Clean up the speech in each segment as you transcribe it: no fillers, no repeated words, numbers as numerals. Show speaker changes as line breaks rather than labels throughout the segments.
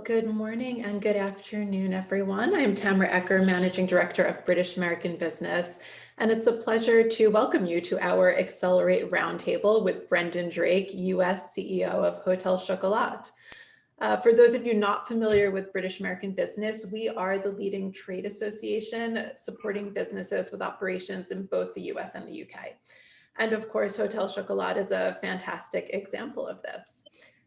Good morning and good afternoon, everyone. I'm Tamara Ecker, Managing Director of British American Business, and it's a pleasure to welcome you to our Accelerate Roundtable with Brendan Drake, U.S. CEO of Hotel Chocolat. For those of you not familiar with British American Business, we are the leading trade association supporting businesses with operations in both the U.S. and the U.K. And of course, Hotel Chocolat is a fantastic example of this.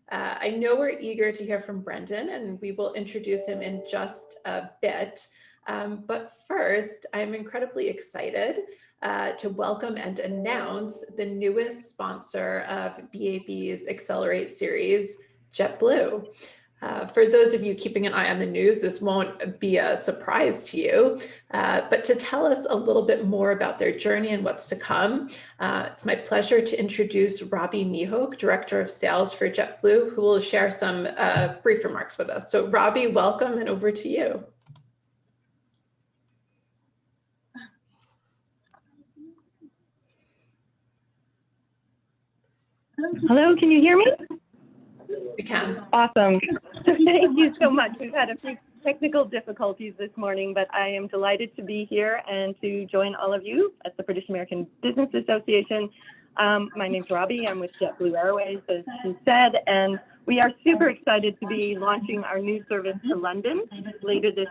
I know we're eager to hear from Brendan, and we will introduce him in just a bit. But first, I'm incredibly excited to welcome and announce the newest sponsor of BAB's Accelerate series, JetBlue. For those of you keeping an eye on the news, this won't be a surprise to you, but to tell us a little bit more about their journey and what's to come, it's my pleasure to introduce Robbie Mihok, Director of Sales for JetBlue, who will share some brief remarks with us. So Robbie, welcome, and over to you.
Hello, can you hear me?
We can.
Awesome. Thank you so much. We've had a few technical difficulties this morning, but I am delighted to be here and to join all of you at the British American Business Association. My name's Robbie. I'm with JetBlue Airways, as she said, and we are super excited to be launching our new service to London later this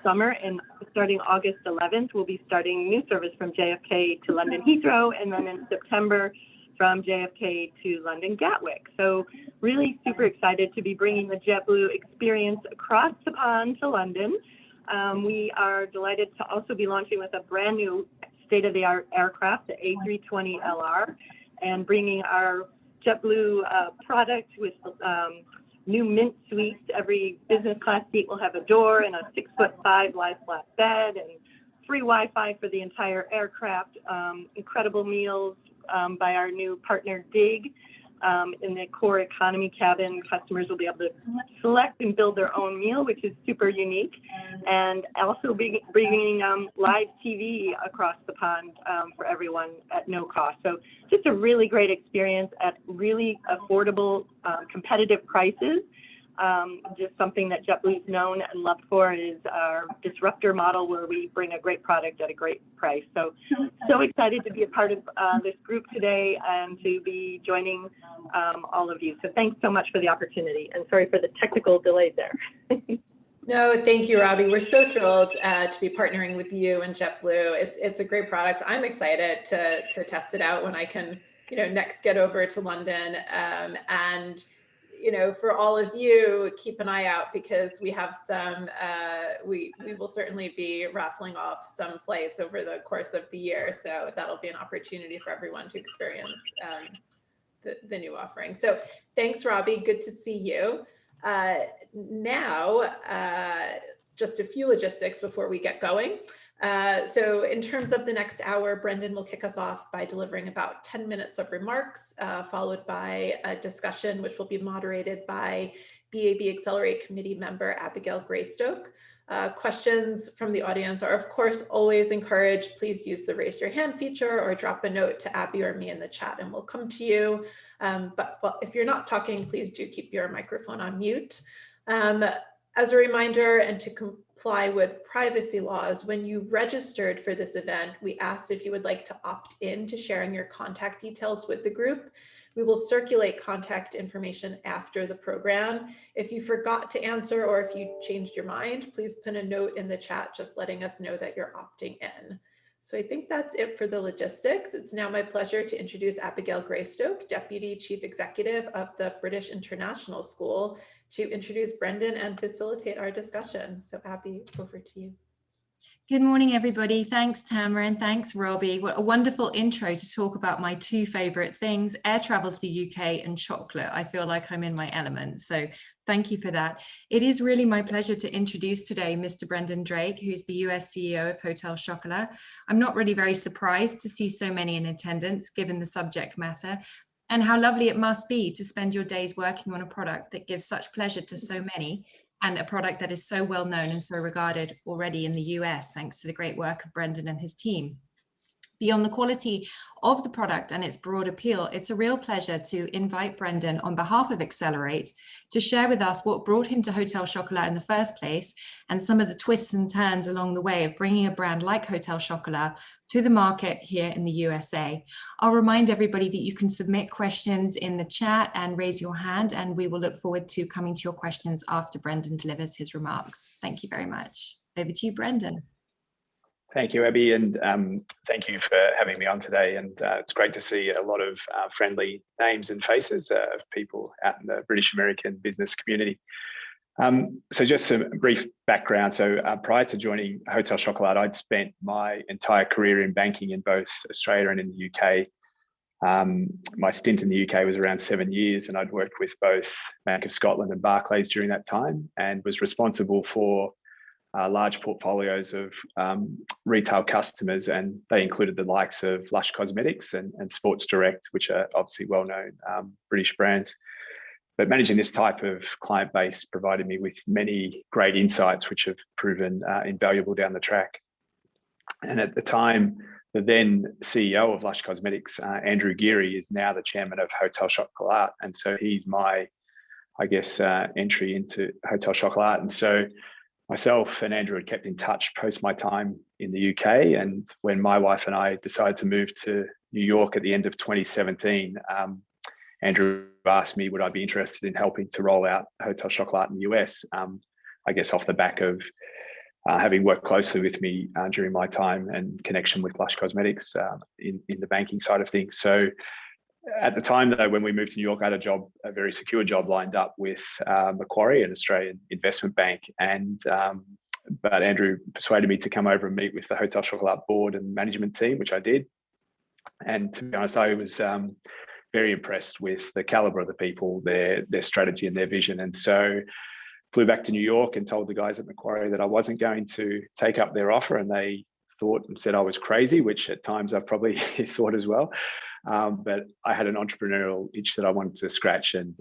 summer. And starting August 11th, we'll be starting new service from JFK to London Heathrow, and then in September, from JFK to London Gatwick. So really super excited to be bringing the JetBlue experience across the pond to London. We are delighted to also be launching with a brand new state-of-the-art aircraft, the A320LR, and bringing our JetBlue product with new Mint suites. Every business class seat will have a door and a 6'5" lie-flat bed and free Wi-Fi for the entire aircraft, incredible meals, by our new partner DIG. In the core economy cabin, customers will be able to select and build their own meal, which is super unique, and also bringing live TV across the pond for everyone at no cost. So just a really great experience at really affordable, competitive prices. Just something that JetBlue's known and loved for is our disruptor model, where we bring a great product at a great price. So excited to be a part of this group today and to be joining all of you. So thanks so much for the opportunity, and sorry for the technical delays there.
No, thank you, Robbie. We're so thrilled to be partnering with you and JetBlue. It's a great product. I'm excited to test it out when I can, next get over to London. And for all of you, keep an eye out, because we have some, we will certainly be raffling off some flights over the course of the year. So that'll be an opportunity for everyone to experience the new offering. So thanks, Robbie. Good to see you. Now, just a few logistics before we get going. So in terms of the next hour, Brendan will kick us off by delivering about 10 minutes of remarks, followed by a discussion which will be moderated by BAB Accelerate Committee member Abigail Greystoke. Questions from the audience are, of course, always encouraged. Please use the raise your hand feature or drop a note to Abby or me in the chat and we'll come to you. But if you're not talking, please do keep your microphone on mute. As a reminder, and to comply with privacy laws, when you registered for this event, we asked if you would like to opt in to sharing your contact details with the group. We will circulate contact information after the program. If you forgot to answer or if you changed your mind, please put a note in the chat just letting us know that you're opting in. So I think that's it for the logistics. It's now my pleasure to introduce Abigail Greystoke, Deputy Chief Executive of the British International School, to introduce Brendan and facilitate our discussion. So Abby, over to you.
Good morning, everybody. Thanks, Tamara, and thanks, Robbie. What a wonderful intro to talk about my two favorite things, air travel to the UK and chocolate. I feel like I'm in my element. So thank you for that. It is really my pleasure to introduce today Mr. Brendan Drake, who's the US CEO of Hotel Chocolat. I'm not really very surprised to see so many in attendance, given the subject matter, and how lovely it must be to spend your days working on a product that gives such pleasure to so many, and a product that is so well known and so regarded already in the US, thanks to the great work of Brendan and his team. Beyond the quality of the product and its broad appeal, it's a real pleasure to invite Brendan on behalf of Accelerate to share with us what brought him to Hotel Chocolat in the first place and some of the twists and turns along the way of bringing a brand like Hotel Chocolat to the market here in the USA. I'll remind everybody that you can submit questions in the chat and raise your hand, and we will look forward to coming to your questions after Brendan delivers his remarks. Thank you very much. Over to you, Brendan.
Thank you, Abby, and thank you for having me on today. And it's great to see a lot of friendly names and faces of people out in the British American business community. So just some brief background. So prior to joining Hotel Chocolat, I'd spent my entire career in banking in both Australia and in the UK. My stint in the UK was around 7 years, and I'd worked with both Bank of Scotland and Barclays during that time, and was responsible for large portfolios of retail customers, and they included the likes of Lush Cosmetics and Sports Direct, which are obviously well-known British brands. But managing this type of client base provided me with many great insights, which have proven invaluable down the track. And at the time, the then CEO of Lush Cosmetics, Andrew Geary, is now the chairman of Hotel Chocolat. And so he's my, I guess, entry into Hotel Chocolat. And so myself and Andrew had kept in touch post my time in the UK. And when my wife and I decided to move to New York at the end of 2017, Andrew asked me, would I be interested in helping to roll out Hotel Chocolat in the US, I guess off the back of having worked closely with me during my time and connection with Lush Cosmetics in the banking side of things. So at the time, though, when we moved to New York, I had a very secure job lined up with Macquarie, an Australian investment bank. And but Andrew persuaded me to come over and meet with the Hotel Chocolat board and management team, which I did. And to be honest, I was very impressed with the caliber of the people, their strategy and their vision. And so flew back to New York and told the guys at Macquarie that I wasn't going to take up their offer, and they thought and said I was crazy, which at times I probably thought as well. But I had an entrepreneurial itch that I wanted to scratch, and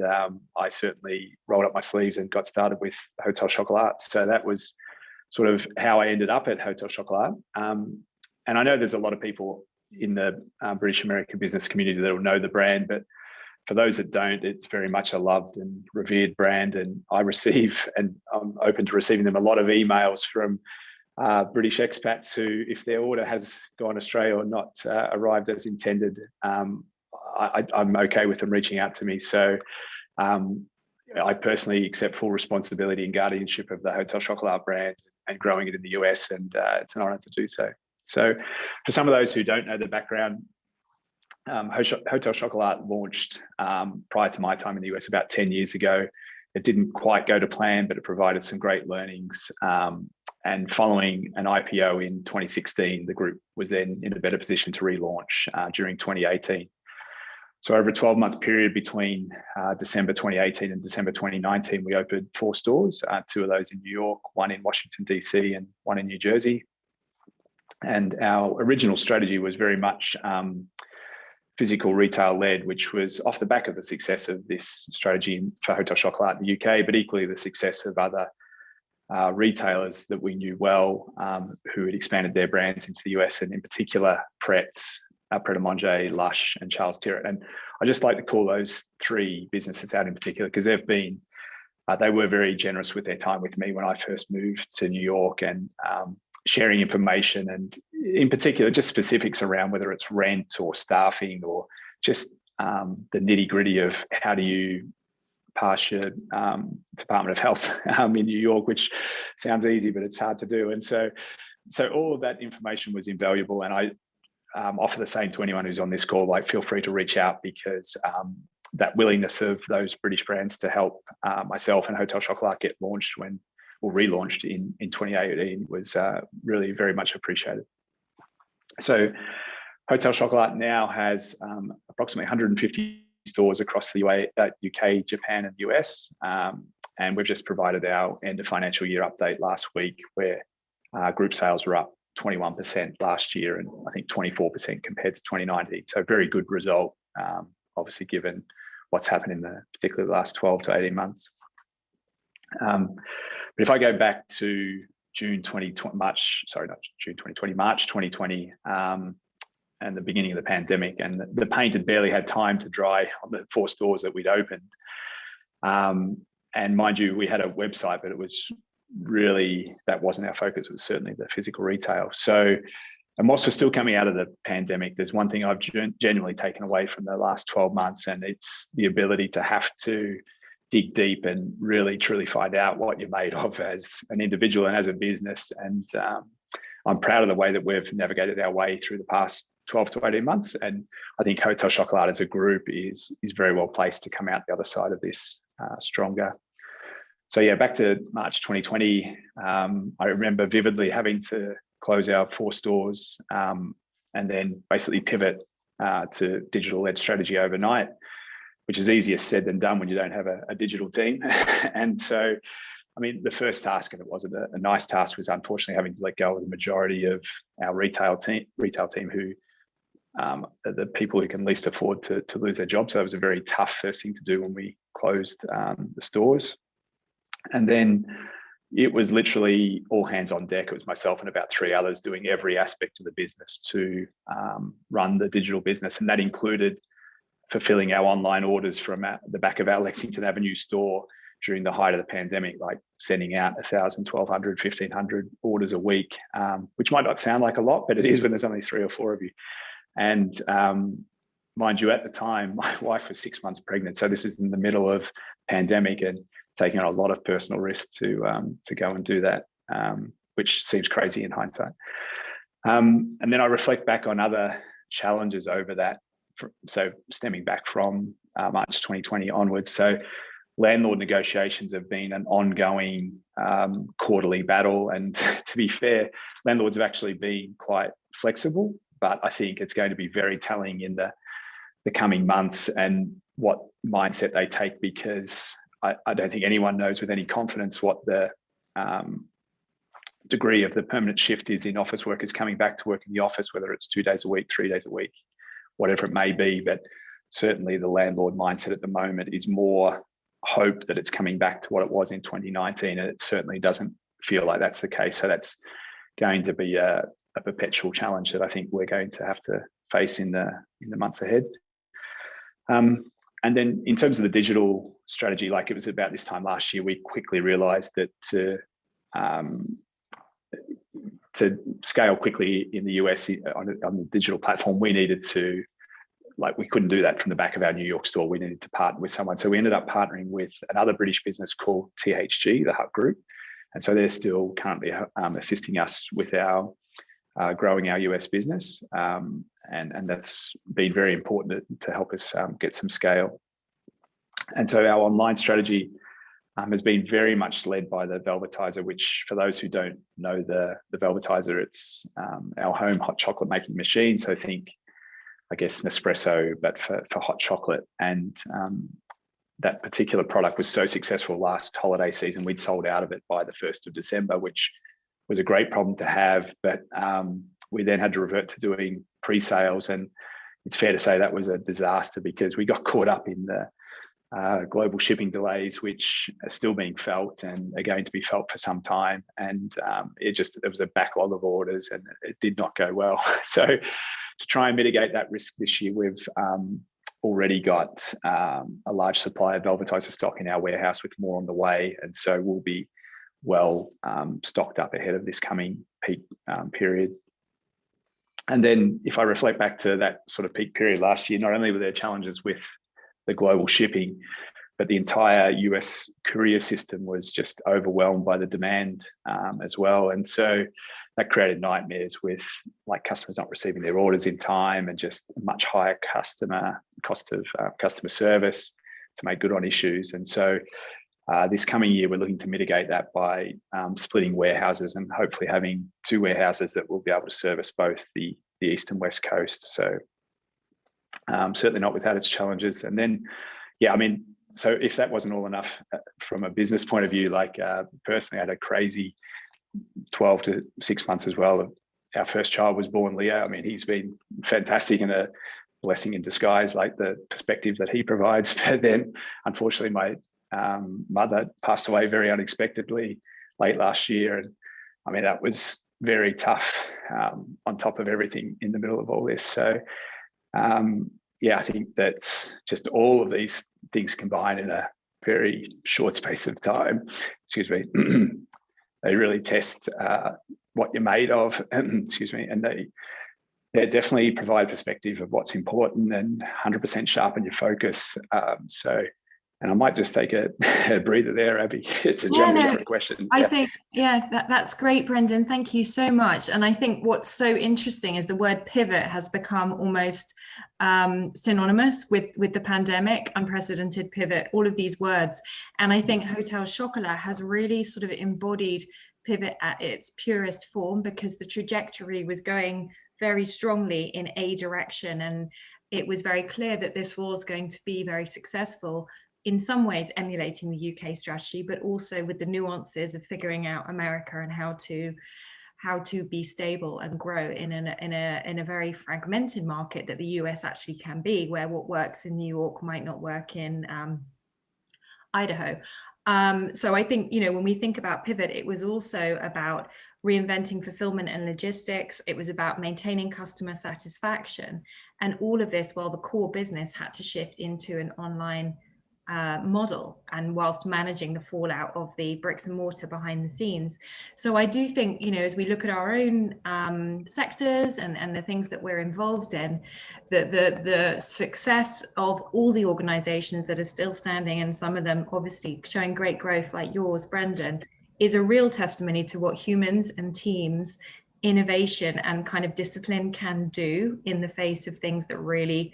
I certainly rolled up my sleeves and got started with Hotel Chocolat. So that was sort of how I ended up at Hotel Chocolat. And I know there's a lot of people in the British American business community that will know the brand, but for those that don't, it's very much a loved and revered brand. And I receive, and I'm open to receiving them, a lot of emails from British expats who, if their order has gone astray or not arrived as intended, I'm okay with them reaching out to me. So I personally accept full responsibility and guardianship of the Hotel Chocolat brand and growing it in the US, and it's an honor to do so. So for some of those who don't know the background, Hotel Chocolat launched prior to my time in the US about 10 years ago. It didn't quite go to plan, but it provided some great learnings. And following an IPO in 2016, the group was then in a better position to relaunch during 2018. So over a 12-month period between December 2018 and December 2019, we opened 4 stores, 2 of those in New York, 1 in Washington, DC, and 1 in New Jersey. And our original strategy was very much physical retail led, which was off the back of the success of this strategy for Hotel Chocolat in the UK, but equally the success of other retailers that we knew well, who had expanded their brands into the US, and in particular Pret a Manger, Lush, and Charles Tyrwhitt. And I just like to call those 3 businesses out in particular because they were very generous with their time with me when I first moved to New York, and sharing information, and in particular just specifics around whether it's rent or staffing or just the nitty gritty of how do you pass your Department of Health in New York, which sounds easy, but it's hard to do. And so all of that information was invaluable. And I offer the same to anyone who's on this call, like feel free to reach out, because that willingness of those British brands to help myself and Hotel Chocolat get launched relaunched in 2018 was really very much appreciated. So Hotel Chocolat now has approximately 150 stores across the UK, Japan, and US. And we've just provided our end of financial year update last week, where group sales were up 21% last year, and I think 24% compared to 2019. So very good result, obviously, given what's happened in particularly the last 12 to 18 months. But if I go back to March 2020, and the beginning of the pandemic, and the paint had barely had time to dry on the 4 stores that we'd opened. And mind you, we had a website, but it was really, that wasn't our focus. It was certainly the physical retail. So, and whilst we're still coming out of the pandemic, there's one thing I've genuinely taken away from the last 12 months, and it's the ability to have to dig deep and really truly find out what you're made of as an individual and as a business. And I'm proud of the way that we've navigated our way through the past 12 to 18 months. And I think Hotel Chocolat as a group is very well placed to come out the other side of this stronger. So yeah, back to March 2020, I remember vividly having to close our 4 stores and then basically pivot to digital-led strategy overnight, which is easier said than done when you don't have a digital team. And so, I mean, the first task, and it wasn't a nice task, was unfortunately having to let go of the majority of our retail team who are the people who can least afford to lose their jobs. So it was a very tough first thing to do when we closed the stores. And then it was literally all hands on deck. It was myself and about 3 others doing every aspect of the business to run the digital business. And that included fulfilling our online orders from the back of our Lexington Avenue store during the height of the pandemic, like sending out 1,000, 1,200, 1,500 orders a week, which might not sound like a lot, but it is when there's only 3 or 4 of you. And mind you, at the time, my wife was 6 months pregnant. So this is in the middle of pandemic and taking on a lot of personal risk to go and do that, which seems crazy in hindsight. And then I reflect back on other challenges over that. So stemming back from March 2020 onwards. So landlord negotiations have been an ongoing quarterly battle. And to be fair, landlords have actually been quite flexible, but I think it's going to be very telling in the coming months and what mindset they take, because I don't think anyone knows with any confidence what the degree of the permanent shift is in office workers coming back to work in the office, whether it's 2 days a week, 3 days a week, whatever it may be. But certainly the landlord mindset at the moment is more hope that it's coming back to what it was in 2019. And it certainly doesn't feel like that's the case. So that's going to be a perpetual challenge that I think we're going to have to face in the months ahead. And then in terms of the digital strategy, like it was about this time last year, we quickly realized that to scale quickly in the US on the digital platform, we needed to, like, we couldn't do that from the back of our New York store. We needed to partner with someone. So we ended up partnering with another British business called THG, the Hut Group. And so they're still currently assisting us with our growing our US business. And that's been very important to help us get some scale. And so our online strategy has been very much led by the Velvetizer, which for those who don't know the Velvetizer, it's our home hot chocolate making machine. So think, I guess, Nespresso, but for hot chocolate. And that particular product was so successful last holiday season, we'd sold out of it by the 1st of December, which was a great problem to have. But we then had to revert to doing pre-sales. And it's fair to say that was a disaster because we got caught up in the global shipping delays, which are still being felt and are going to be felt for some time. And there was a backlog of orders and it did not go well. So to try and mitigate that risk this year, we've already got a large supply of Velvetizer stock in our warehouse with more on the way. And so we'll be well stocked up ahead of this coming peak period. And then if I reflect back to that sort of peak period last year, not only were there challenges with the global shipping, but the entire US courier system was just overwhelmed by the demand as well. And so that created nightmares with like customers not receiving their orders in time and just a much higher cost of customer service to make good on issues. And so this coming year, we're looking to mitigate that by splitting warehouses and hopefully having 2 warehouses that will be able to service both the East and West Coast. So certainly not without its challenges. And then, yeah, I mean, so if that wasn't all enough from a business point of view, like personally, I had a crazy 12 to 6 months as well. Our first child was born, Leo. I mean, he's been fantastic and a blessing in disguise, like the perspective that he provides. But then, unfortunately, my mother passed away very unexpectedly late last year. And I mean, that was very tough on top of everything in the middle of all this. So yeah, I think that's just all of these things combined in a very short space of time. Excuse me. They really test what you're made of. Excuse me, and they definitely provide perspective of what's important and 100% sharpen your focus. And I might just take a breather there, Abby, to jump into the question.
I think, that's great, Brendan. Thank you so much. And I think what's so interesting is the word pivot has become almost synonymous with the pandemic, unprecedented pivot, all of these words. And I think Hotel Chocolat has really sort of embodied pivot at its purest form, because the trajectory was going very strongly in a direction. And it was very clear that this was going to be very successful, in some ways emulating the UK strategy, but also with the nuances of figuring out America and how to be stable and grow in a very fragmented market that the US actually can be, where what works in New York might not work in Idaho. So I think, when we think about pivot, it was also about reinventing fulfillment and logistics. It was about maintaining customer satisfaction, and all of this while the core business had to shift into an online model, and whilst managing the fallout of the bricks and mortar behind the scenes. So I do think, as we look at our own sectors and the things that we're involved in, the success of all the organizations that are still standing, and some of them obviously showing great growth like yours, Brendan, is a real testimony to what humans and teams, innovation and kind of discipline can do in the face of things that really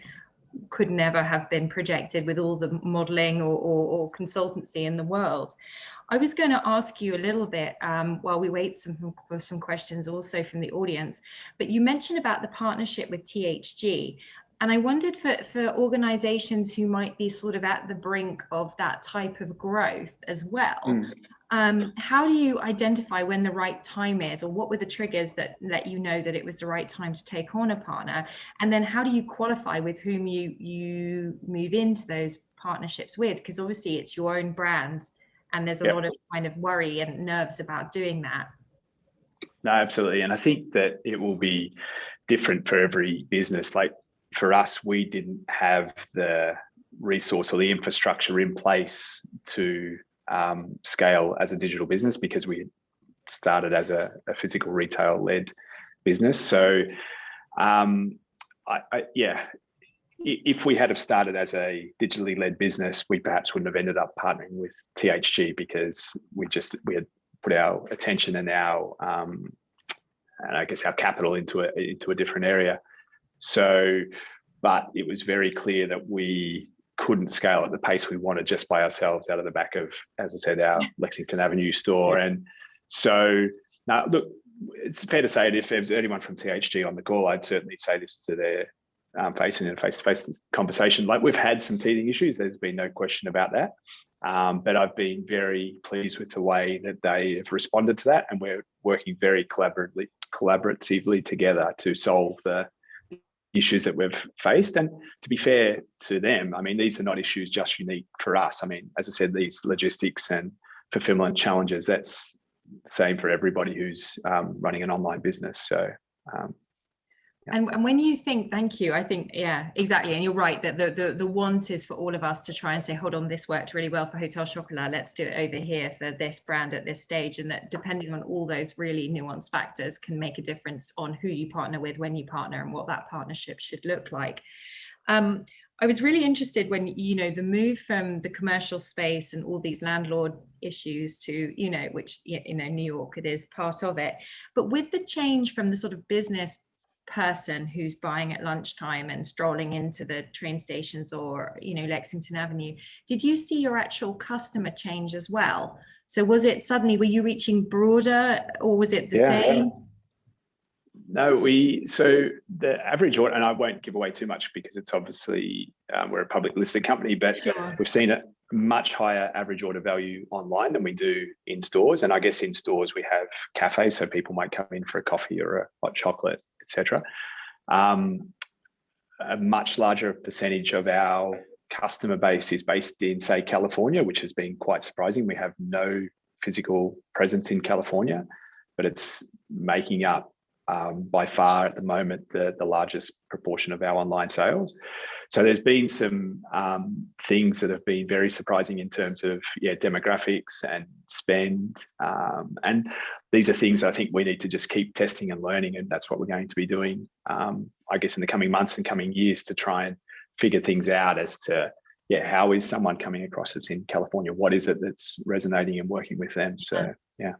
could never have been projected with all the modeling or consultancy in the world. I was going to ask you a little bit while we wait for some questions also from the audience, but you mentioned about the partnership with THG. And I wondered for organizations who might be sort of at the brink of that type of growth as well, how do you identify when the right time is, or what were the triggers that let you know that it was the right time to take on a partner? And then how do you qualify with whom you move into those partnerships with? Because obviously it's your own brand, and there's a lot of kind of worry and nerves about doing that.
No, absolutely. And I think that it will be different for every business. Like for us, we didn't have the resource or the infrastructure in place to scale as a digital business, because we started as a physical retail-led business. So, if we had have started as a digitally led business, we perhaps wouldn't have ended up partnering with THG, because we had put our attention and our capital into a different area. So, but it was very clear that we couldn't scale at the pace we wanted just by ourselves out of the back of, as I said, our Lexington Avenue store. And so now, look, it's fair to say that if there's anyone from THG on the call, I'd certainly say this to their face in a face-to-face conversation. Like, we've had some teething issues. There's been no question about that. But I've been very pleased with the way that they have responded to that. And we're working very collaboratively together to solve the issues that we've faced. And to be fair to them, I mean, these are not issues just unique for us. I mean, as I said, these logistics and fulfillment challenges, that's the same for everybody who's running an online business. So
And when you think, thank you, I think, yeah, exactly. And you're right that the want is for all of us to try and say, hold on, this worked really well for Hotel Chocolat, let's do it over here for this brand at this stage. And that depending on all those really nuanced factors can make a difference on who you partner with, when you partner, and what that partnership should look like. I was really interested when, the move from the commercial space and all these landlord issues to, which, New York, it is part of it. But with the change from the sort of business person who's buying at lunchtime and strolling into the train stations or Lexington Avenue, did you see your actual customer change as well? So was it suddenly, were you reaching broader, or was it the same?
No, so the average order, and I won't give away too much because it's obviously we're a public listed company, but
Sure.
We've seen a much higher average order value online than we do in stores. And I guess in stores we have cafes, so people might come in for a coffee or a hot chocolate, etc. A much larger percentage of our customer base is based in, say, California, which has been quite surprising. We have no physical presence in California. but it's making up by far at the moment the largest proportion of our online sales. So there's been some things that have been very surprising in terms of demographics and spend, and these are things I think we need to just keep testing and learning, and that's what we're going to be doing, I guess, in the coming months and coming years, to try and figure things out as to how is someone coming across us in California? What is it that's resonating and working with them? So yeah.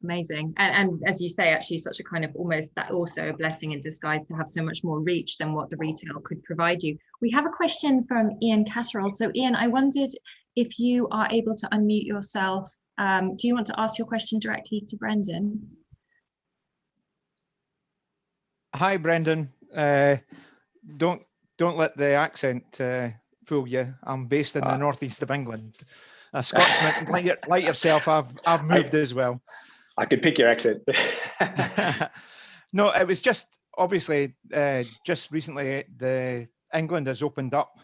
Amazing. And as you say, actually such a kind of almost that also a blessing in disguise to have so much more reach than what the retail could provide you. We have a question from Ian Catterall. So Ian, I wondered if you are able to unmute yourself. Do you want to ask your question directly to Brendan?
Hi, Brendan. Don't let the accent fool you. I'm based in the northeast of England. A Scotsman like yourself, I've moved as well.
I could pick your accent.
No, it was just obviously just recently England has opened up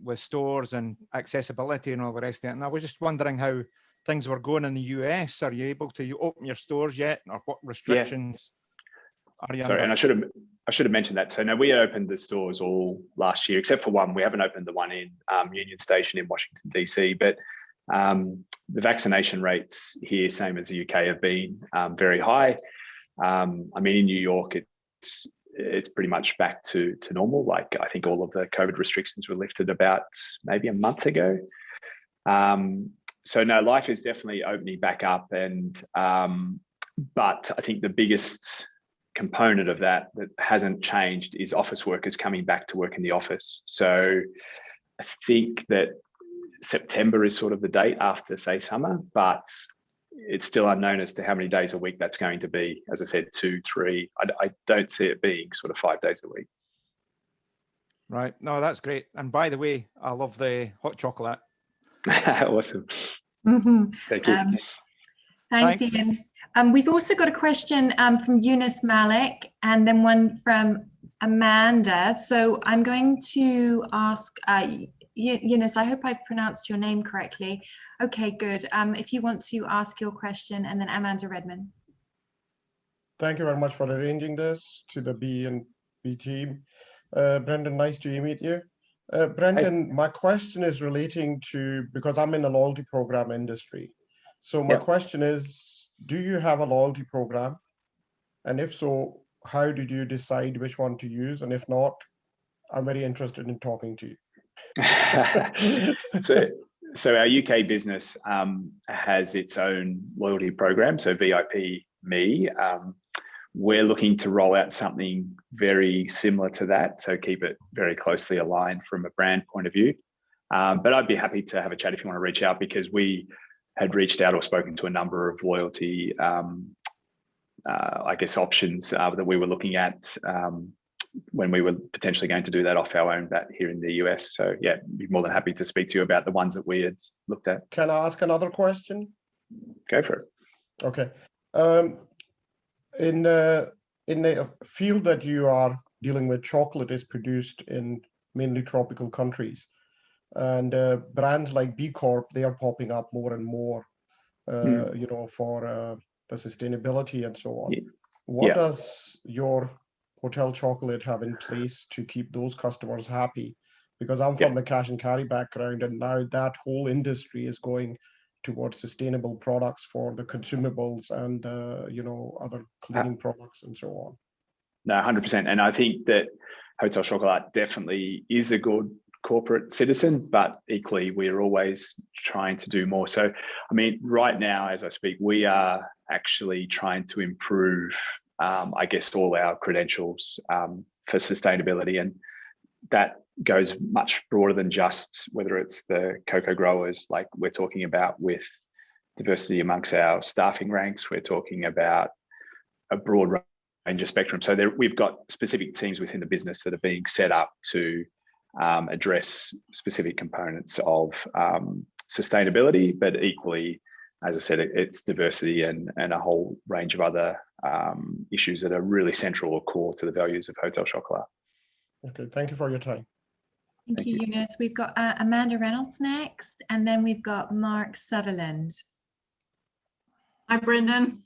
with stores and accessibility and all the rest of it. And I was just wondering how things were going in the US. Are you able to open your stores yet, or what restrictions are you under?
Sorry, and I should have mentioned that. So no, we opened the stores all last year, except for one. We haven't opened the one in Union Station in Washington, DC, but the vaccination rates here, same as the UK, have been very high. I mean, in New York, it's pretty much back to normal. Like, I think all of the COVID restrictions were lifted about maybe a month ago. So no, life is definitely opening back up, and but I think the biggest component of that hasn't changed is office workers coming back to work in the office. So I think that September is sort of the date after, say, summer, but it's still unknown as to how many days a week that's going to be. As I said, 2, 3. I don't see it being sort of 5 days a week.
Right. No, that's great. And by the way, I love the hot chocolate.
Awesome.
Mm-hmm.
Thank you.
Thanks, Ian. We've also got a question from Eunice Malik, and then one from Amanda. So I'm going to ask Eunice, I hope I've pronounced your name correctly. Okay, good. If you want to ask your question, and then Amanda Redman.
Thank you very much for arranging this, to the B&B team. Brendan, nice to meet you. Brendan, my question is relating to, because I'm in the loyalty program industry. So my question is, do you have a loyalty program? And if so, how did you decide which one to use? And if not, I'm very interested in talking to you.
So our UK business has its own loyalty program, so VIP Me. We're looking to roll out something very similar to that, so keep it very closely aligned from a brand point of view. But I'd be happy to have a chat if you want to reach out, because we had reached out or spoken to a number of loyalty, I guess, options that we were looking at when we were potentially going to do that off our own bat here in the US. So yeah, be more than happy to speak to you about the ones that we had looked at.
Can I ask another question?
Go for it.
Okay. In the field that you are dealing with, chocolate is produced in mainly tropical countries, and brands like B Corp, they are popping up more and more, you know, for the sustainability and so on. What does your Hotel Chocolate have in place to keep those customers happy? Because I'm from the cash and carry background, and now that whole industry is going towards sustainable products for the consumables and you know, other cleaning products and so on.
No, 100%. And I think that Hotel Chocolat definitely is a good corporate citizen, but equally we're always trying to do more. So, I mean, right now, as I speak, we are actually trying to improve, I guess, all our credentials for sustainability. And that goes much broader than just whether it's the cocoa growers, like we're talking about with diversity amongst our staffing ranks. We're talking about a broad range of spectrum. So we've got specific teams within the business that are being set up to address specific components of sustainability, but equally, as I said, it's diversity and a whole range of other issues that are really central or core to the values of Hotel Chocolat.
Okay, thank you for your time.
Thank you, Eunice. We've got Amanda Reynolds next, and then we've got Mark Sutherland.
Hi, Brendan.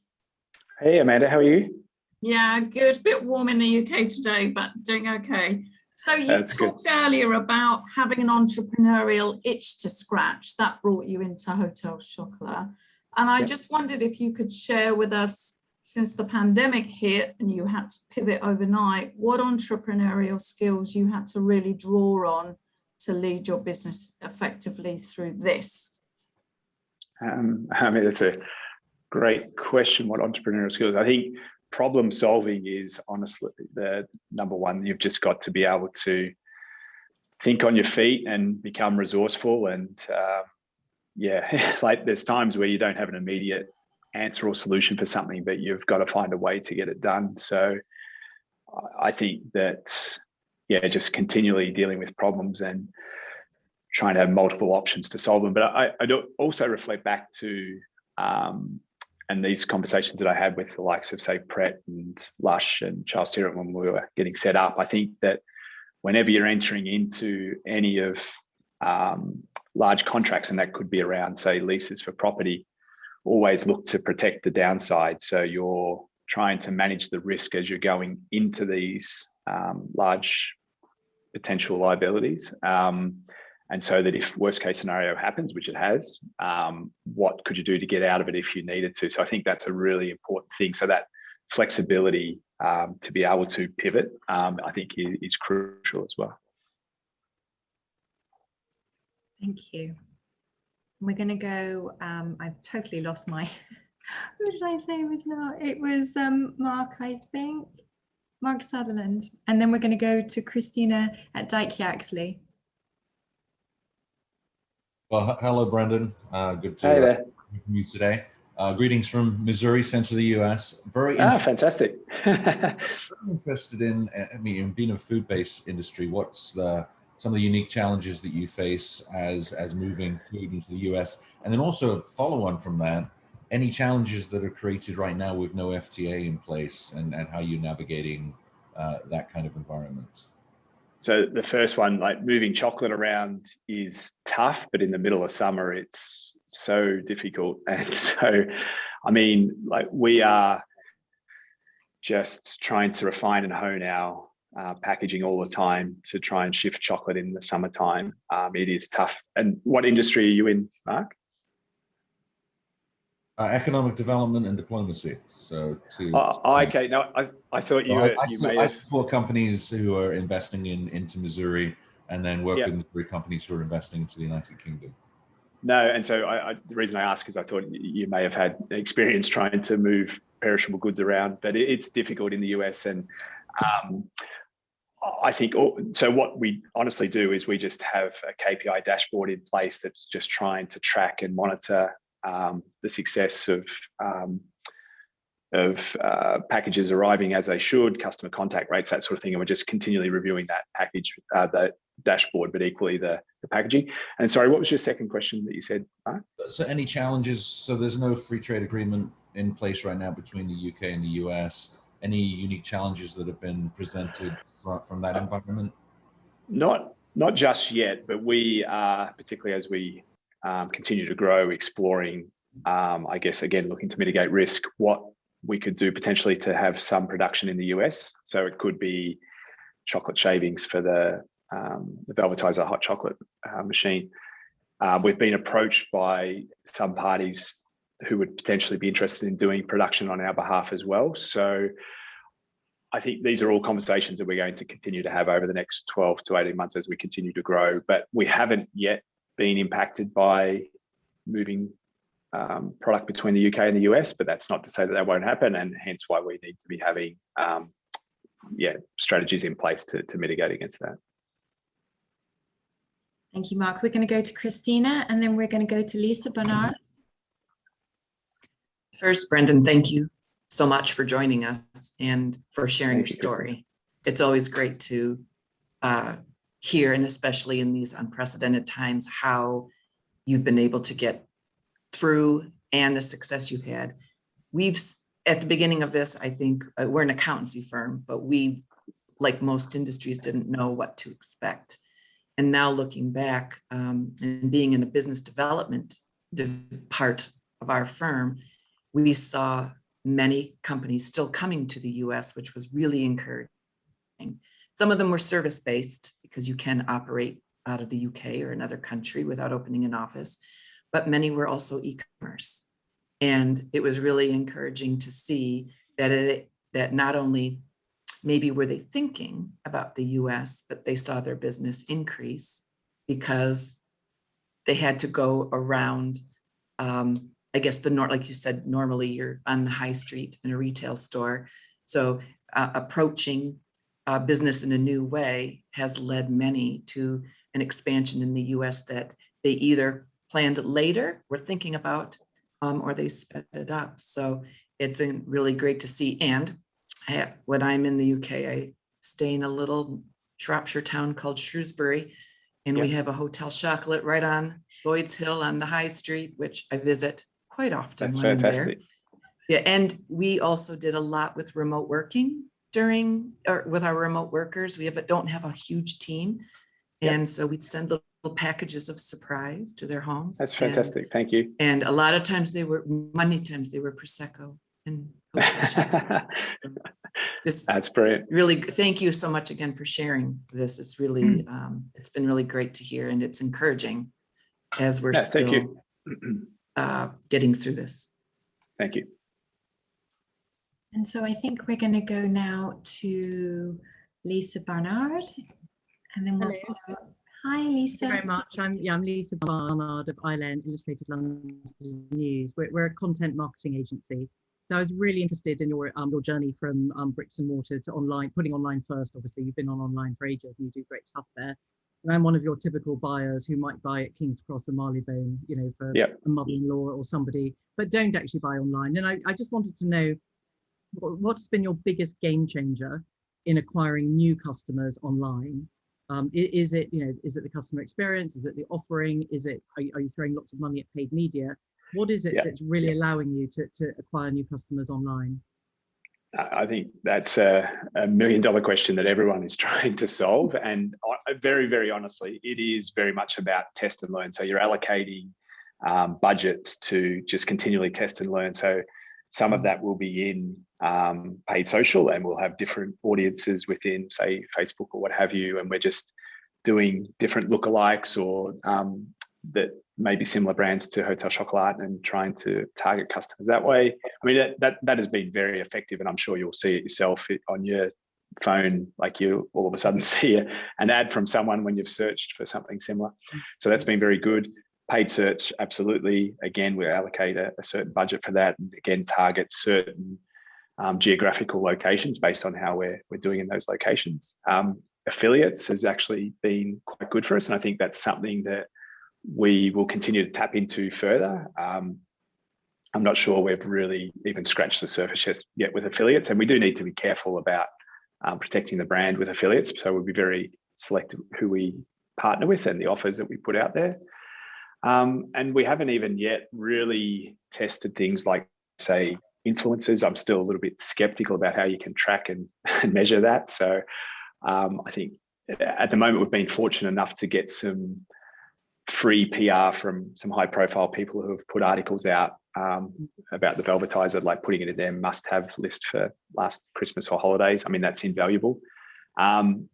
Hey, Amanda, how are you?
Yeah, good. A bit warm in the UK today, but doing okay. So you
That's good.
talked earlier about having an entrepreneurial itch to scratch. That brought you into Hotel Chocolat. And I
Yep.
just wondered if you could share with us, since the pandemic hit and you had to pivot overnight, what entrepreneurial skills you had to really draw on to lead your business effectively through this?
I mean, that's a great question. What entrepreneurial skills? I think problem solving is honestly the number one. You've just got to be able to think on your feet and become resourceful. And yeah, like there's times where you don't have an immediate answer or solution for something, but you've got to find a way to get it done. So I think that, yeah, just continually dealing with problems and trying to have multiple options to solve them. But I do also reflect back to, and these conversations that I had with the likes of, say, Pret and Lush and Charles Tyrrell when we were getting set up, I think that whenever you're entering into any of large contracts, and that could be around, say, leases for property, always look to protect the downside. So you're trying to manage the risk as you're going into these large potential liabilities. And so that if worst case scenario happens, which it has, what could you do to get out of it if you needed to? So I think that's a really important thing. So that flexibility to be able to pivot, I think is crucial as well.
Thank you. We're going to go, I've totally lost my, who did I say it was now? It was Mark, I think, Mark Sutherland. And then we're going to go to Christina at Dyke Yaxley.
Well, hello, Brendan. Good to
Hey there.
hear from you today. Greetings from Missouri, central the U.S.
Fantastic.
Very interested in, I mean, being a food-based industry, what's some of the unique challenges that you face as moving food into the U.S. And then also follow on from that, any challenges that are created right now with no FTA in place and how you're navigating that kind of environment.
So the first one, like moving chocolate around is tough, but in the middle of summer, it's so difficult. And so, I mean, like we are just trying to refine and hone our packaging all the time to try and shift chocolate in the summertime. It is tough. And what industry are you in, Mark?
Economic development and diplomacy. So
okay. No, I thought
I support companies who are investing into Missouri and then work with Missouri companies who are investing into the United Kingdom. No,
and so the reason I asked is I thought you may have had experience trying to move perishable goods around, but it's difficult in the US. And I think, so what we honestly do is we just have a KPI dashboard in place that's just trying to track and monitor the success of packages arriving as they should, customer contact rates, that sort of thing. And we're just continually reviewing that package, the dashboard, but equally the packaging. And sorry, what was your second question that you said, Mark? So
any challenges? So there's no free trade agreement in place right now between the UK and the US. Any unique challenges that have been presented from that environment?
Not just yet, but we are, particularly as we continue to grow, exploring, I guess, again, looking to mitigate risk, what we could do potentially to have some production in the US. So it could be chocolate shavings for the Velvetizer hot chocolate machine. We've been approached by some parties who would potentially be interested in doing production on our behalf as well. So I think these are all conversations that we're going to continue to have over the next 12 to 18 months as we continue to grow. But we haven't yet been impacted by moving product between the UK and the US, but that's not to say that that won't happen, and hence why we need to be having strategies in place to mitigate against that.
Thank you, Mark. We're going to go to Christina, and then we're going to go to Lisa Bernard.
First, Brendan, thank you so much for joining us and for sharing your story. It's always great to hear, and especially in these unprecedented times, how you've been able to get through and the success you've had. At the beginning of this, I think we're an accountancy firm, but we, like most industries, didn't know what to expect. And now looking back and being in the business development part of our firm, we saw many companies still coming to the US, which was really encouraging. Some of them were service-based because you can operate out of the UK or another country without opening an office, but many were also e-commerce. And it was really encouraging to see that that not only maybe were they thinking about the US, but they saw their business increase because they had to go around, I guess like you said, normally you're on the high street in a retail store. So approaching business in a new way has led many to an expansion in the US that they either planned later, were thinking about, or they sped it up. So it's really great to see. And when I'm in the UK, I stay in a little Shropshire town called Shrewsbury, and we have a Hotel Chocolat right on Lloyd's Hill on the high street, which I visit quite often.
That's
when
fantastic.
I'm there. Yeah, and we also did a lot with remote working with our remote workers. We don't have a huge team, and so we'd send little packages of surprise to their homes.
That's fantastic. Thank you.
And a lot of times many times they were Prosecco and
That's brilliant.
Really, thank you so much again for sharing this. It's really, it's been really great to hear, and it's encouraging as we're still getting through this.
Thank you.
And so I think we're going to go now to Lisa Barnard, and then we'll follow up. Hi, Lisa.
Thank you very much. I'm Lisa Barnard of Island Illustrated London News. We're a content marketing agency. So I was really interested in your journey from bricks and mortar to online, putting online first. Obviously, you've been on online for ages and you do great stuff there. And I'm one of your typical buyers who might buy at King's Cross or Marylebone, for a mother-in-law or somebody, but don't actually buy online. And I just wanted to know what's been your biggest game changer in acquiring new customers online? Is it the customer experience? Is it the offering? Are you throwing lots of money at paid media? What is it that's really allowing you to acquire new customers online?
I think that's a $1 million question that everyone is trying to solve. And very, very honestly, it is very much about test and learn. So you're allocating budgets to just continually test and learn. So some of that will be in paid social, and we'll have different audiences within, say, Facebook or what have you. And we're just doing different lookalikes or that may be similar brands to Hotel Chocolat and trying to target customers that way. I mean, that has been very effective, and I'm sure you'll see it yourself on your phone, like you all of a sudden see an ad from someone when you've searched for something similar. So that's been very good. Paid search, absolutely. Again, we allocate a certain budget for that, and again, target certain geographical locations based on how we're doing in those locations. Affiliates has actually been quite good for us, and I think that's something that we will continue to tap into further. I'm not sure we've really even scratched the surface yet with affiliates, and we do need to be careful about protecting the brand with affiliates. So we'll be very selective who we partner with and the offers that we put out there. And we haven't even yet really tested things like, say, influencers. I'm still a little bit skeptical about how you can track and measure that. So I think at the moment we've been fortunate enough to get some free PR from some high profile people who have put articles out about the Velvetizer, like putting it in their must-have list for last Christmas or holidays. I mean, that's invaluable. I'm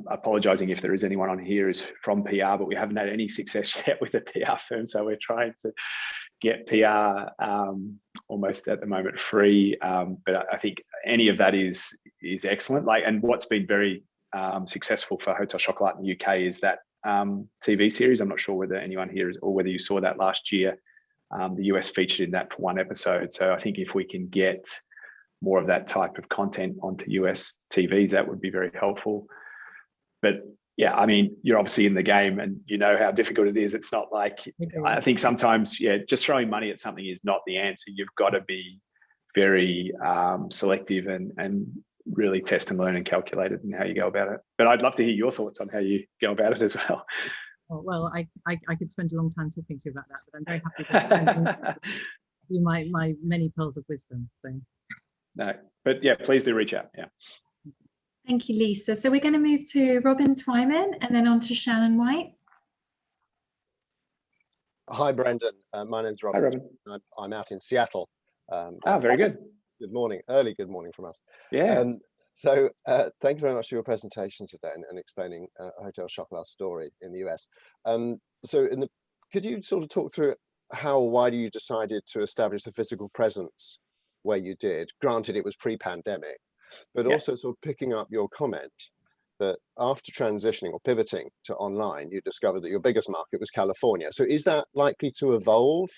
apologising if there is anyone on here who's from PR, but we haven't had any success yet with a PR firm. So we're trying to get PR almost at the moment free. But I think any of that is excellent. And what's been very successful for Hotel Chocolat in the UK is that TV series. I'm not sure whether anyone here or whether you saw that last year. The US featured in that for one episode. So I think if we can get more of that type of content onto US TVs, that would be very helpful. But yeah, I mean, you're obviously in the game and you know how difficult it is. It's not like, I think sometimes, just throwing money at something is not the answer. You've got to be very selective and really test and learn and calculate it and how you go about it. But I'd love to hear your thoughts on how you go about it as well.
Oh, well, I could spend a long time talking to you about that, but I'm very happy to do my many pearls of wisdom. So
no, but yeah, please do reach out. Yeah.
Thank you, Lisa. So we're going to move to Robin Twyman and then on to Shannon White.
Hi, Brendan. My name's Robin.
Hi, Robin.
I'm out in Seattle.
Very good.
Good morning, early good morning from us.
Yeah.
So thank you very much for your presentation today and explaining Hotel Chocolat's story in the US. Could you sort of talk through why you decided to establish the physical presence where you did? Granted, it was pre-pandemic, but also sort of picking up your comment that after transitioning or pivoting to online, you discovered that your biggest market was California. So is that likely to evolve?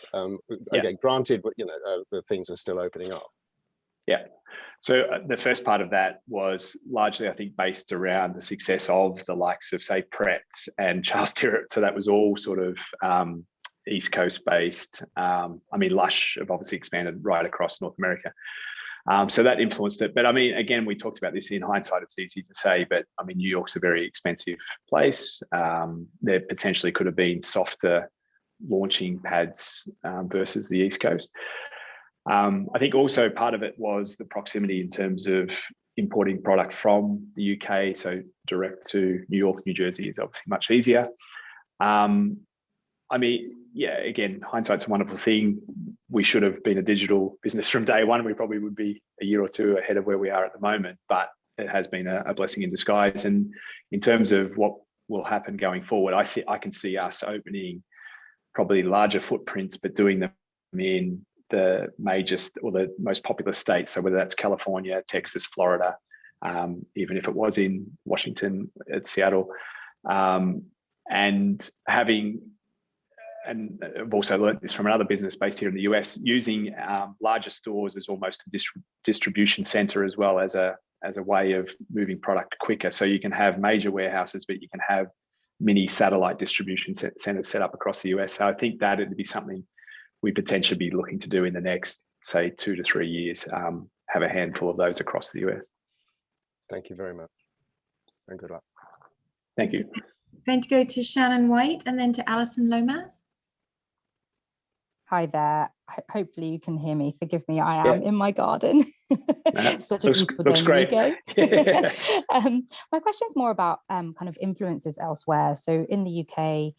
Again, granted, but the things are still opening up.
Yeah. So the first part of that was largely, I think, based around the success of the likes of, say, Pret and Charles Tyrwhitt. So that was all sort of East Coast based. I mean, Lush have obviously expanded right across North America. So that influenced it. But I mean, again, we talked about this in hindsight, it's easy to say, but I mean, New York's a very expensive place. There potentially could have been softer launching pads versus the East Coast. I think also part of it was the proximity in terms of importing product from the UK. So direct to New York, New Jersey is obviously much easier. I mean, yeah, again, hindsight's a wonderful thing. We should have been a digital business from day one. We probably would be a year or two ahead of where we are at the moment, but it has been a blessing in disguise. And in terms of what will happen going forward, I can see us opening probably larger footprints, but doing them in the major or the most popular states. So whether that's California, Texas, Florida, even if it was in Washington, at Seattle, and I've also learned this from another business based here in the US, using larger stores as almost a distribution center as well as a way of moving product quicker. So you can have major warehouses, but you can have mini satellite distribution centers set up across the US. So I think that would be something we potentially be looking to do in the next, say, 2 to 3 years, have a handful of those across the US.
Thank you very much, and good luck.
Thank you.
Going to go to Shannon White and then to Alison Lomas.
Hi there. Hopefully you can hear me. Forgive me, I am in my garden. Such a beautiful day in the UK. My question is more about kind of influences elsewhere. So in the UK,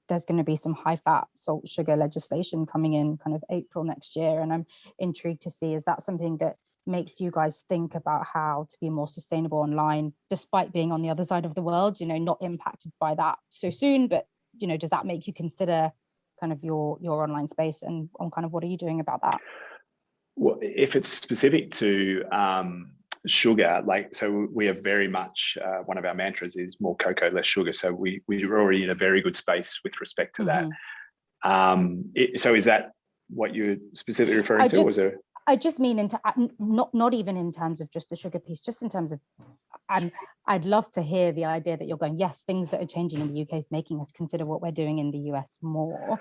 there's going to be some high-fat, salt, sugar legislation coming in kind of April next year. And I'm intrigued to see, is that something that makes you guys think about how to be more sustainable online, despite being on the other side of the world, not impacted by that so soon, but, does that make you consider kind of your online space and kind of what are you doing about that?
Well, if it's specific to sugar, so we are very much, one of our mantras is more cocoa, less sugar. So we're already in a very good space with respect to that. So is that what you're specifically referring to? Was there...
I just mean not even in terms of just the sugar piece, just in terms of, I'd love to hear the idea that you're going, yes, things that are changing in the UK is making us consider what we're doing in the US more,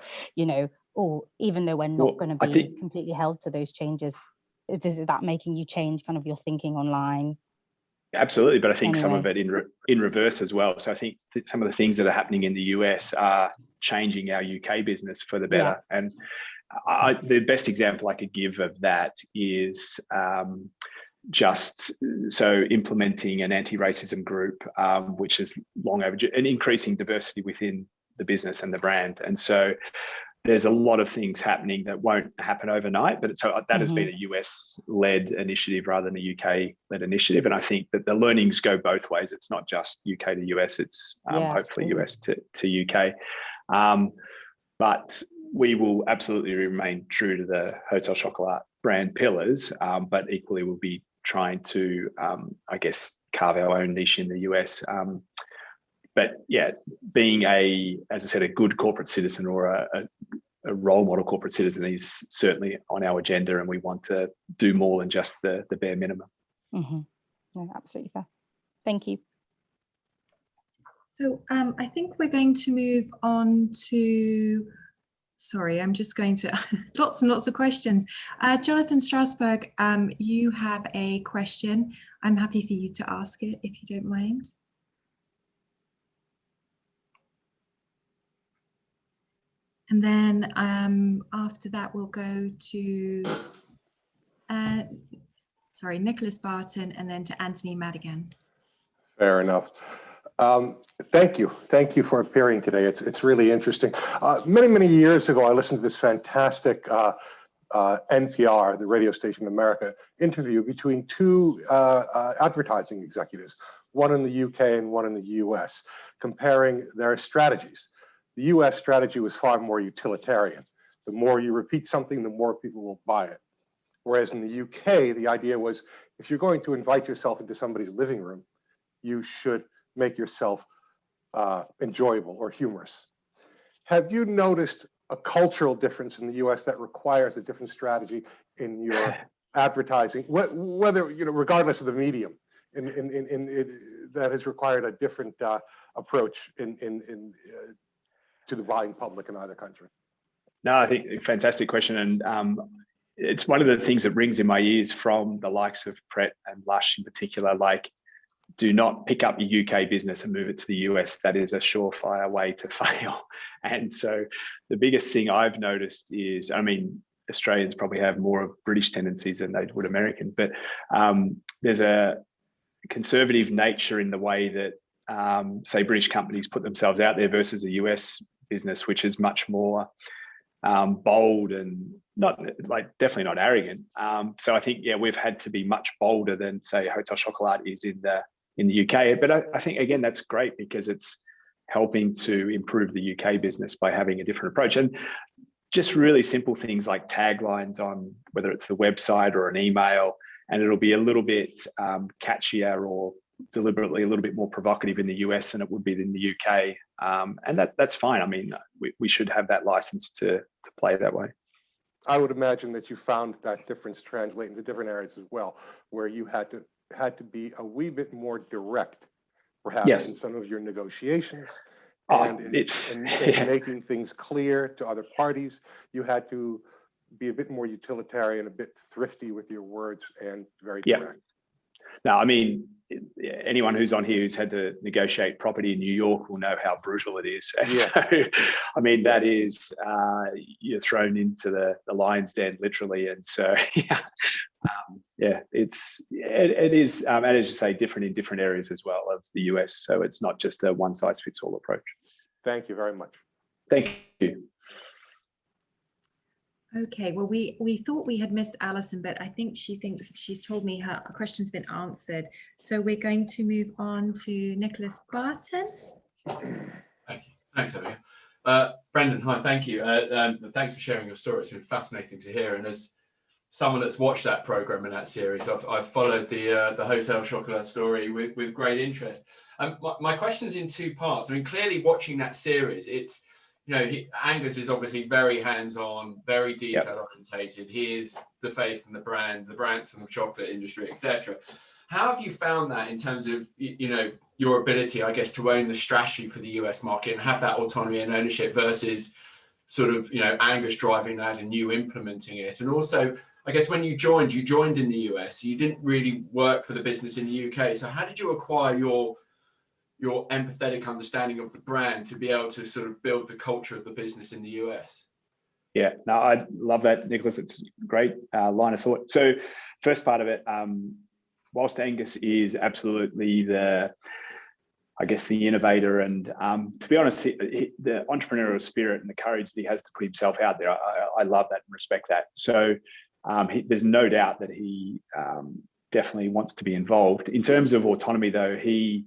or even though we're not going to be completely held to those changes, is that making you change kind of your thinking online?
Absolutely, but I think some of it in reverse as well. So I think some of the things that are happening in the US are changing our UK business for the better. Yeah. And the best example I could give of that is just so implementing an anti-racism group, which is long overdue, and increasing diversity within the business and the brand. And so there's a lot of things happening that won't happen overnight, but that has been a US-led initiative rather than a UK-led initiative. And I think that the learnings go both ways. It's not just UK to US, it's hopefully US to UK. But we will absolutely remain true to the Hotel Chocolat brand pillars, but equally we'll be trying to, I guess, carve our own niche in the US. But yeah, being as I said, a good corporate citizen or a role model corporate citizen is certainly on our agenda, and we want to do more than just the bare minimum.
No, absolutely fair. Thank you.
So I think we're going to move on to, sorry, I'm just going to, lots and lots of questions. Jonathan Strasberg, you have a question. I'm happy for you to ask it if you don't mind. And then after that, we'll go to, Nicholas Barton, and then to Anthony Madigan.
Fair enough. Thank you for appearing today. It's really interesting. Many years ago, I listened to this fantastic NPR, the radio station in America, interview between two advertising executives, one in the UK and one in the US, comparing their strategies. The US strategy was far more utilitarian. The more you repeat something, the more people will buy it. Whereas in the UK, the idea was, if you're going to invite yourself into somebody's living room, you should make yourself enjoyable or humorous. Have you noticed a cultural difference in the US that requires a different strategy in your advertising, whether, you know, regardless of the medium, that has required a different approach to the buying public in either country?
No, I think fantastic question. And it's one of the things that rings in my ears from the likes of Pret and Lush in particular, like, do not pick up your UK business and move it to the US. That is a surefire way to fail. And so the biggest thing I've noticed is, I mean, Australians probably have more of British tendencies than they would American, but there's a conservative nature in the way that, say, British companies put themselves out there versus a US business, which is much more bold and not, like, definitely not arrogant. So I think, yeah, we've had to be much bolder than, say, Hotel Chocolat is in the UK. But I think, again, that's great because it's helping to improve the UK business by having a different approach. And just really simple things like taglines on whether it's the website or an email, and it'll be a little bit catchier or deliberately a little bit more provocative in the US than it would be in the UK. And that's fine. I mean, we should have that license to play that way.
I would imagine that you found that difference translate into different areas as well, where you had to be a wee bit more direct, perhaps,
yes,
in some of your negotiations,
and
in making things clear to other parties. You had to be a bit more utilitarian, a bit thrifty with your words, and very direct.
No, I mean, anyone who's on here who's had to negotiate property in New York will know how brutal it is. And so, I mean, that is, you're thrown into the lion's den, literally. And so, it is, and as you say, different in different areas as well of the US. So it's not just a one size fits all approach.
Thank you very much.
Thank you.
Okay, well, we thought we had missed Alison, but I think she thinks she's told me her question's been answered. So we're going to move on to Nicholas Barton.
Thank you. Thanks, Abby. Brendan, hi, thank you. Thanks for sharing your story. It's been fascinating to hear. And as someone that's watched that program and that series, I've followed the Hotel Chocolat story with great interest. My question's in two parts. I mean, clearly watching that series, it's, you know, Angus is obviously very hands-on, very detail-orientated. He is the face and the Branson of chocolate industry, etc. How have you found that in terms of, you know, your ability, I guess, to own the strategy for the US market and have that autonomy and ownership versus sort of, you know, Angus driving that and you implementing it? And also, I guess when you joined in the US, you didn't really work for the business in the UK. So how did you acquire your empathetic understanding of the brand to be able to sort of build the culture of the business in the US?
Yeah, no, I love that, Nicholas. It's a great line of thought. So first part of it, whilst Angus is absolutely the innovator and to be honest, the entrepreneurial spirit and the courage that he has to put himself out there, I love that and respect that. So there's no doubt that he definitely wants to be involved. In terms of autonomy though, he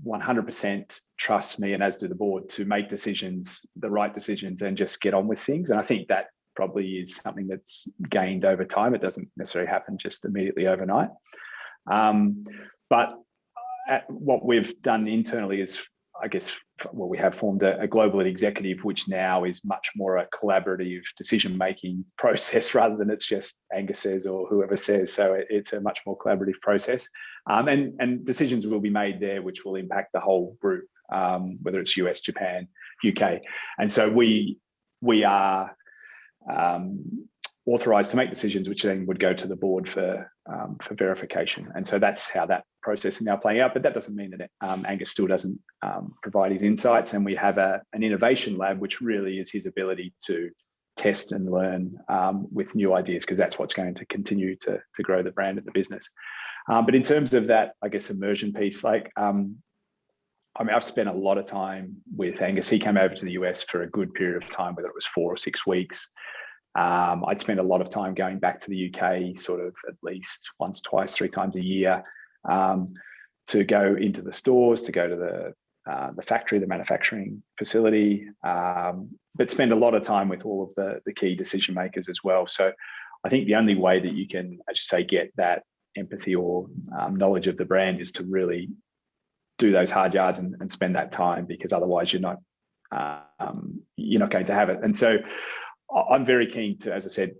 100% trusts me, and as do the board, to make decisions, the right decisions, and just get on with things. And I think that probably is something that's gained over time. It doesn't necessarily happen just immediately overnight. But what we've done internally is, I guess, well, we have formed a global executive, which now is much more a collaborative decision-making process rather than it's just Angus says or whoever says. So it's a much more collaborative process. And decisions will be made there which will impact the whole group, whether it's US, Japan, UK. And so we are authorised to make decisions which then would go to the board for verification. And so that's how that process is now playing out. But that doesn't mean that Angus still doesn't provide his insights. And we have an innovation lab, which really is his ability to test and learn with new ideas, because that's what's going to continue to grow the brand and the business. But in terms of that, I guess, immersion piece, like, I mean, I've spent a lot of time with Angus. He came over to the US for a good period of time, whether it was 4 or 6 weeks. I'd spend a lot of time going back to the UK, sort of at least once, twice, 3 times a year, to go into the stores, to go to the factory, the manufacturing facility, but spend a lot of time with all of the key decision makers as well. So I think the only way that you can, as you say, get that empathy or knowledge of the brand is to really do those hard yards and spend that time, because otherwise you're not going to have it. And so I'm very keen to, as I said,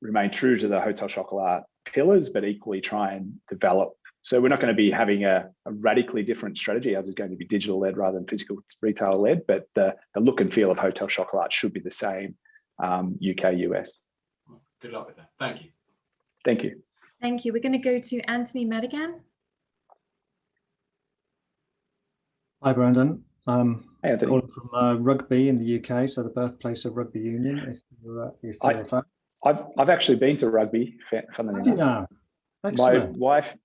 remain true to the Hotel Chocolat pillars, but equally try and develop. So we're not going to be having a radically different strategy. Ours is going to be digital led rather than physical retail led, but the look and feel of Hotel Chocolat should be the same, UK, US.
Good luck with that. Thank you.
Thank you.
Thank you. We're going to go to Anthony Madigan.
Hi, Brandon.
Hey, Anthony.
Calling from Rugby in the UK, so the birthplace of rugby union. If you're a fan.
I've actually been to Rugby. Funnily
Have you
enough.
now? Excellent.
My wife,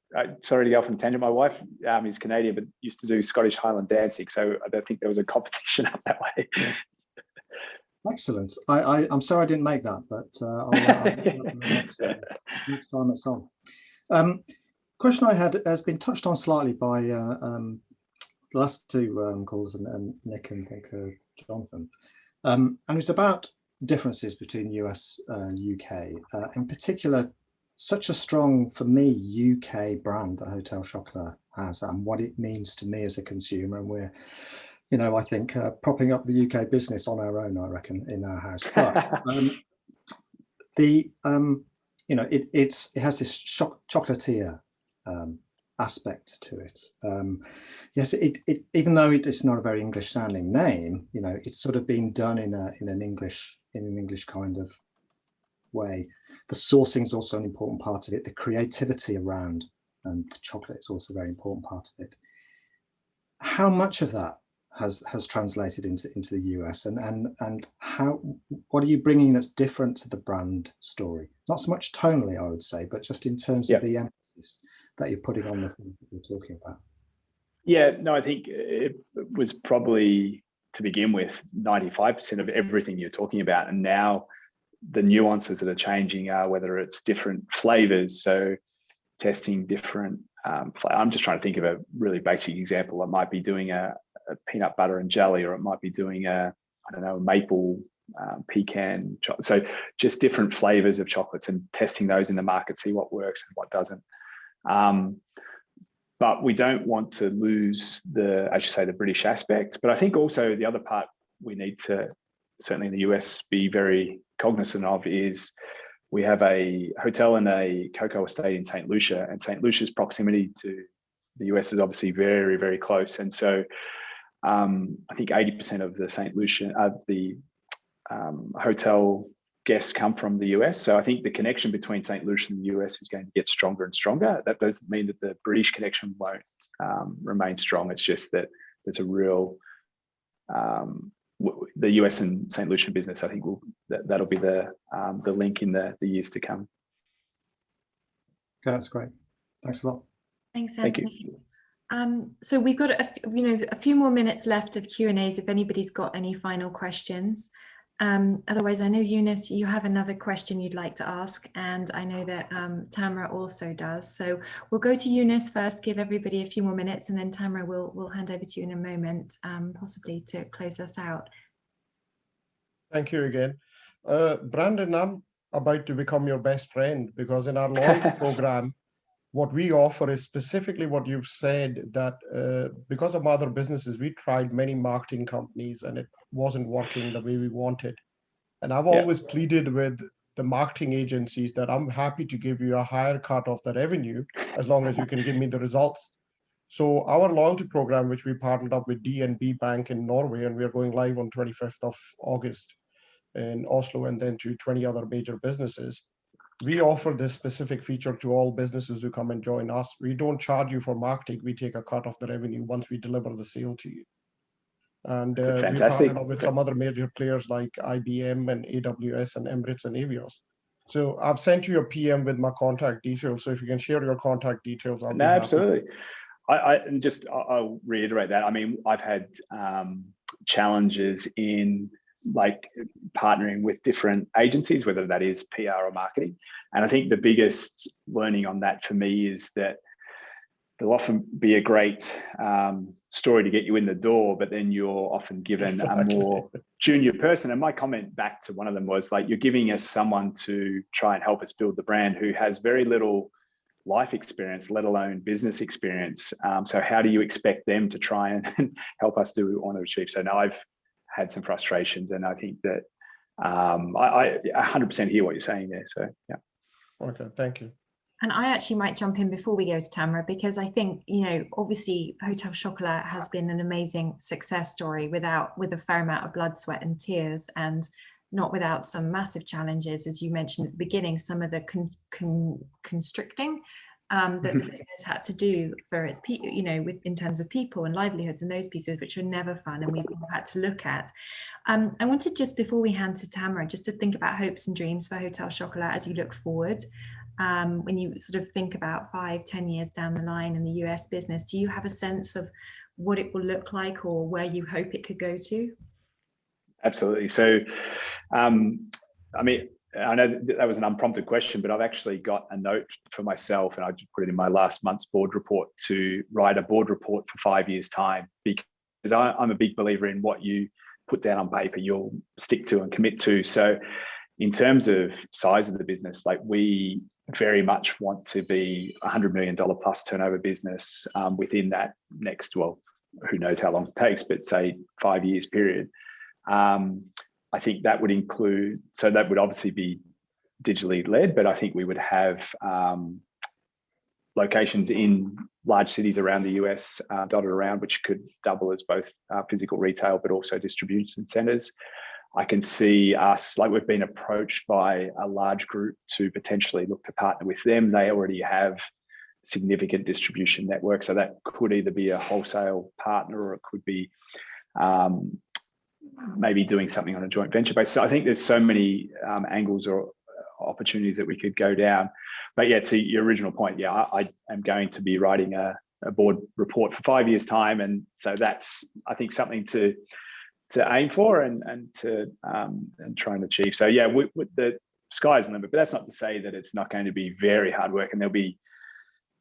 sorry to go off on a tangent, my wife is Canadian, but used to do Scottish Highland dancing. So I don't think there was a competition up that way.
Excellent. I'm sorry I didn't make that, but I'll next time it's on. Question I had has been touched on slightly by the last 2 calls and Nick and Jonathan. And it's about differences between US and UK. In particular, such a strong, for me, UK brand that Hotel Chocolat has, and what it means to me as a consumer. And we're, I think propping up the UK business on our own, I reckon, in our house. But it has this chocolatier aspect to it. Yes, it even though it's not a very English sounding name, it's sort of been done in an English kind of way. The sourcing is also an important part of it. The creativity around the chocolate is also a very important part of it. How much of that has translated into the US, and what are you bringing that's different to the brand story? Not so much tonally, I would say, but just in terms of the emphasis that you're putting on the things that we're talking about.
Yeah, no, I think it was probably, to begin with, 95% of everything you're talking about. And now the nuances that are changing are whether it's different flavors. So testing different, I'm just trying to think of a really basic example. It might be doing a peanut butter and jelly, or it might be doing a maple pecan chocolate. So just different flavors of chocolates and testing those in the market, see what works and what doesn't. But we don't want to lose the British aspect. But I think also the other part we need to, certainly in the US, be very cognizant of is we have a hotel and a cocoa estate in St. Lucia, and St. Lucia's proximity to the US is obviously very, very close. And so I think 80% of the St. Lucia, the hotel guests come from the US. So I think the connection between St. Lucia and the US is going to get stronger and stronger. That doesn't mean that the British connection won't remain strong. It's just that there's a real, the US and St. Lucia business, I think that'll be the link in the years to come.
Okay, that's great. Thanks a lot.
Thanks, Anthony. So we've got a few more minutes left of Q&As if anybody's got any final questions. Otherwise, I know, Eunice, you have another question you'd like to ask, and I know that Tamara also does. So we'll go to Eunice first, give everybody a few more minutes, and then Tamara will hand over to you in a moment, possibly to close us out.
Thank you again. Brandon, I'm about to become your best friend, because in our loyalty program, what we offer is specifically what you've said, that because of other businesses, we tried many marketing companies and it wasn't working the way we wanted. And I've always pleaded with the marketing agencies that I'm happy to give you a higher cut of the revenue as long as you can give me the results. So our loyalty program, which we partnered up with DNB Bank in Norway, and we are going live on 25th of August in Oslo, and then to 20 other major businesses. We offer this specific feature to all businesses who come and join us. We don't charge you for marketing. We take a cut of the revenue once we deliver the sale to you. And we partnered up with some other major players like IBM and AWS and Emirates and Avios. So I've sent you a PM with my contact details. So if you can share your contact details, I'll be happy.
Absolutely. I'll reiterate that. I mean, I've had challenges in like partnering with different agencies, whether that is PR or marketing. And I think the biggest learning on that for me is that there'll often be a great story to get you in the door, but then you're often given a more junior person. And my comment back to one of them was like, you're giving us someone to try and help us build the brand who has very little life experience, let alone business experience. So how do you expect them to try and help us do what we want to achieve? So now I've had some frustrations, and I think that I 100% hear what you're saying there. So yeah.
Okay, thank you.
And I actually might jump in before we go to Tamara, because I think, you know, obviously Hotel Chocolat has been an amazing success story with a fair amount of blood, sweat and tears, and not without some massive challenges, as you mentioned at the beginning, some of the constricting that the business had to do for its people, you know, in terms of people and livelihoods and those pieces, which are never fun and we've all had to look at. I wanted, just before we hand to Tamara, just to think about hopes and dreams for Hotel Chocolat as you look forward. When you sort of think about 5-10 years down the line in the US business, do you have a sense of what it will look like or where you hope it could go to?
Absolutely. So, I mean, I know that was an unprompted question, but I've actually got a note for myself, and I just put it in my last month's board report, to write a board report for 5 years' time, because I'm a big believer in what you put down on paper, you'll stick to and commit to. So in terms of size of the business, like, we very much want to be $100 million plus turnover business within that next, well, who knows how long it takes, but say 5 years period. I think that would include, so that would obviously be digitally led, but I think we would have locations in large cities around the US dotted around, which could double as both physical retail, but also distribution centers. I can see us, like, we've been approached by a large group to potentially look to partner with them. They already have significant distribution network, so that could either be a wholesale partner, or it could be maybe doing something on a joint venture basis. So I think there's so many angles or opportunities that we could go down. But yeah, to your original point, yeah, I am going to be writing a board report for 5 years' time, and so that's, I think, something to aim for and try and achieve. So yeah, the sky's the limit, but that's not to say that it's not going to be very hard work, and there'll be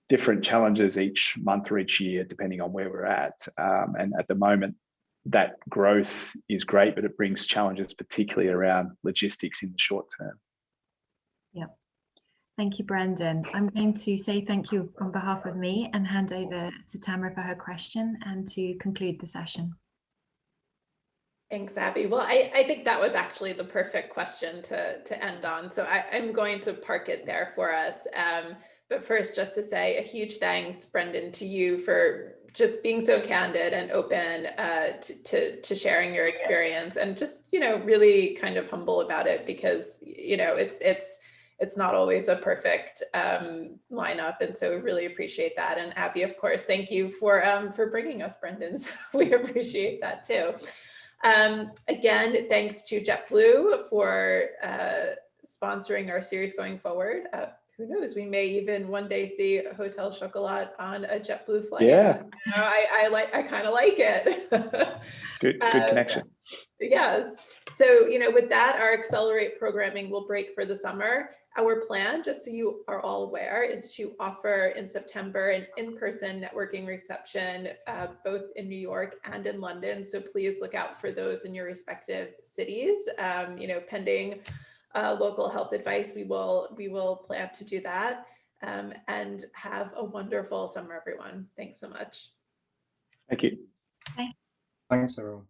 different challenges each month or each year depending on where we're at. And at the moment, that growth is great, but it brings challenges, particularly around logistics in the short term.
Yeah. Thank you, Brendan. I'm going to say thank you on behalf of me and hand over to Tamara for her question and to conclude the session.
Thanks, Abby. Well, I think that was actually the perfect question to end on. So I'm going to park it there for us. But first, just to say a huge thanks, Brendan, to you for just being so candid and open to sharing your experience, and just, you know, really kind of humble about it, because, you know, it's not always a perfect lineup, and so we really appreciate that. And Abby, of course, thank you for bringing us Brendan. So we appreciate that too. Again, thanks to JetBlue for sponsoring our series going forward. Who knows, we may even one day see Hotel Chocolat on a JetBlue flight.
Yeah.
You know, I kind of like it.
Good connection.
Yes. So, you know, with that, our Accelerate programming will break for the summer. Our plan, just so you are all aware, is to offer in September an in-person networking reception, both in New York and in London. So please look out for those in your respective cities. You know, pending local health advice, we will plan to do that. And have a wonderful summer, everyone. Thanks so much.
Thank you.
Bye.
Thanks, everyone.